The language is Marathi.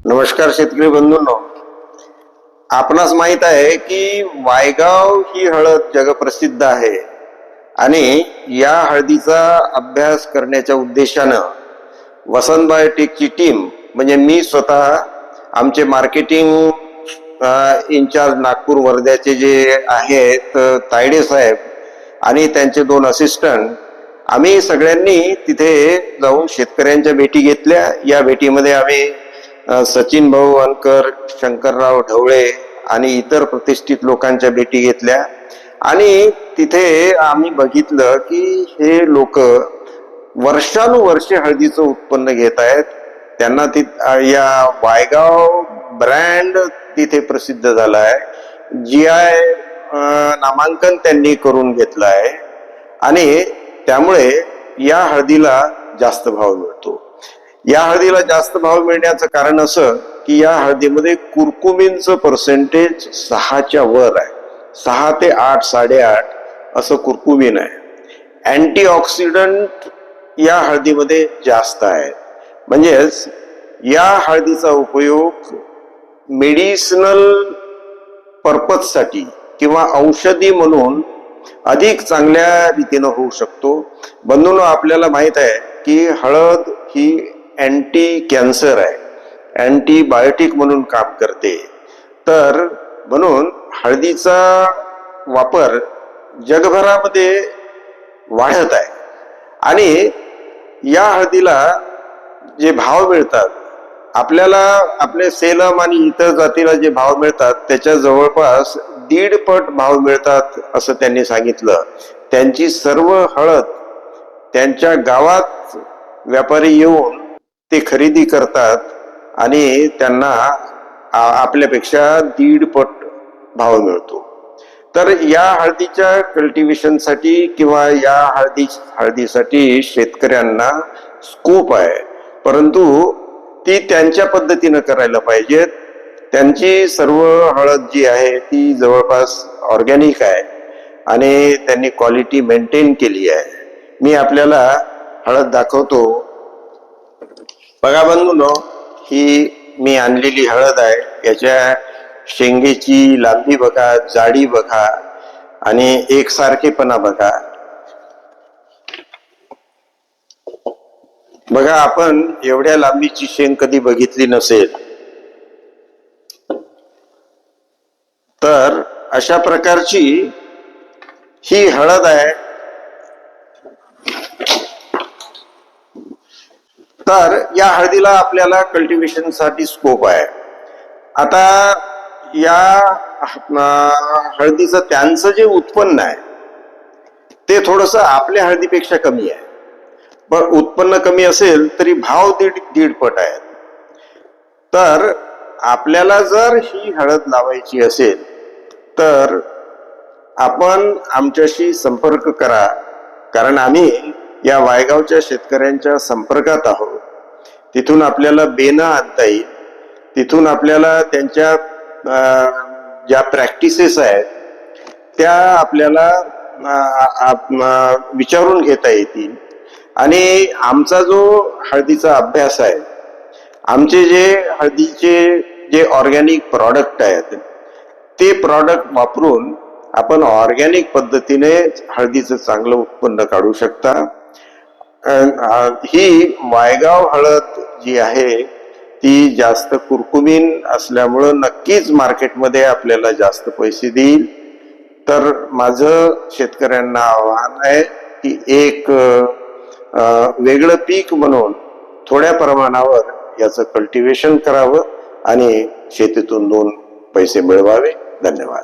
नमस्कार शेतकरी बंधूंनो, आपणास माहित आहे की वायगाव ही हळद जगप्रसिद्ध आहे आणि या हळदीचा अभ्यास करण्याच्या उद्देशानं वसंत बायोटेकची टीम म्हणजे मी स्वतः, आमचे मार्केटिंग इन्चार्ज नागपूर वर्ध्याचे जे आहेत तायडे साहेब आणि त्यांचे 2 असिस्टंट, आम्ही सगळ्यांनी तिथे जाऊन शेतकऱ्यांच्या भेटी घेतल्या. या भेटीमध्ये आम्ही सचिन भाऊ अनकर, शंकरराव ढवळे आणि इतर प्रतिष्ठित लोकांच्या भेटी घेतल्या आणि तिथे आम्ही बघितलं की हे लोक वर्षानुवर्षे हळदीचं उत्पन्न घेत आहेत. त्यांना या वायगाव ब्रँड तिथे प्रसिद्ध झाला आहे. GI नामांकन त्यांनी करून घेतलं आहे आणि त्यामुळे या हळदीला जास्त भाव मिळतो. या हळदीला जास्त भाव मिळण्याचं कारण असं की या हळदीमध्ये कुरकुमीनचं पर्सेंटेज 6च्या वर आहे. 6 ते 8, 8.5 असं कुरकुमीन आहे. अँटीऑक्सिडंट या हळदीमध्ये जास्त आहे. म्हणजेच या हळदीचा उपयोग मेडिसिनल पर्पजसाठी किंवा औषधी म्हणून अधिक चांगल्या रीतीनं होऊ शकतो. बंधूंनो, आपल्याला माहित आहे की हळद ही अँटी कॅन्सर आहे, अँटीबायोटिक म्हणून काम करते. तर म्हणून हळदीचा वापर जगभरामध्ये वाढत आहे आणि या हळदीला जे भाव मिळतात, आपल्याला आपले सेलम आणि इतर जातीला जे भाव मिळतात त्याच्या जवळपास 1.5 पट भाव मिळतात असं त्यांनी सांगितलं. त्यांची सर्व हळद त्यांच्या गावात व्यापारी येऊन ते खरेदी करतात आणि त्यांना आपल्यापेक्षा 1.5 पट भाव मिळतो. तर या हळदीच्या कल्टिवेशनसाठी किंवा या हळदीसाठी शेतकऱ्यांना स्कोप आहे, परंतु ती त्यांच्या पद्धतीनं करायला पाहिजेत. त्यांची सर्व हळद जी आहे ती जवळपास ऑर्गॅनिक आहे आणि त्यांनी क्वालिटी मेंटेन केली आहे. मी आपल्याला हळद दाखवतो. बघा बंधूंनो, ही मी आणलेली हळद आहे. याच्या शेंगेची लांबी बघा, जाडी बघा आणि एकसारखेपणा बघा. बघा, आपण एवढ्या लांबीची शेंग कधी बघितली नसेल. तर अशा प्रकारची ही हळद आहे. तर या हळदीला आपल्याला कल्टिवेशन साठी स्कोप आहे. आता या हळदीचं त्यांचं जे उत्पन्न आहे ते थोडस आपल्या हळदीपेक्षा कमी आहे. पण उत्पन्न कमी असेल तरी भाव 1.5 पट आहेत. तर आपल्याला जर ही हळद लावायची असेल तर आपण आमच्याशी संपर्क करा, कारण आम्ही या वायगावच्या शेतकऱ्यांच्या संपर्कात आहोत. तिथून आपल्याला बेनं आणता येईल, तिथून आपल्याला त्यांच्या ज्या प्रॅक्टिसेस आहेत त्या आपल्याला विचारून घेता येतील आणि आमचा जो हळदीचा अभ्यास आहे, आमचे जे हळदीचे जे ऑर्गॅनिक प्रॉडक्ट आहेत ते प्रॉडक्ट वापरून आपण ऑर्गॅनिक पद्धतीने हळदीचं चांगलं उत्पन्न काढू शकता. ही वायगाव हळद जी आहे ती जास्त कुरकुमीन असल्यामुळं नक्कीच मार्केटमध्ये आपल्याला जास्त पैसे देईल. तर माझं शेतकऱ्यांना आव्हान आहे की एक वेगळं पीक म्हणून थोड्या प्रमाणावर याचं कल्टिवेशन करावं आणि शेतीतून 2 पैसे मिळवावे. धन्यवाद.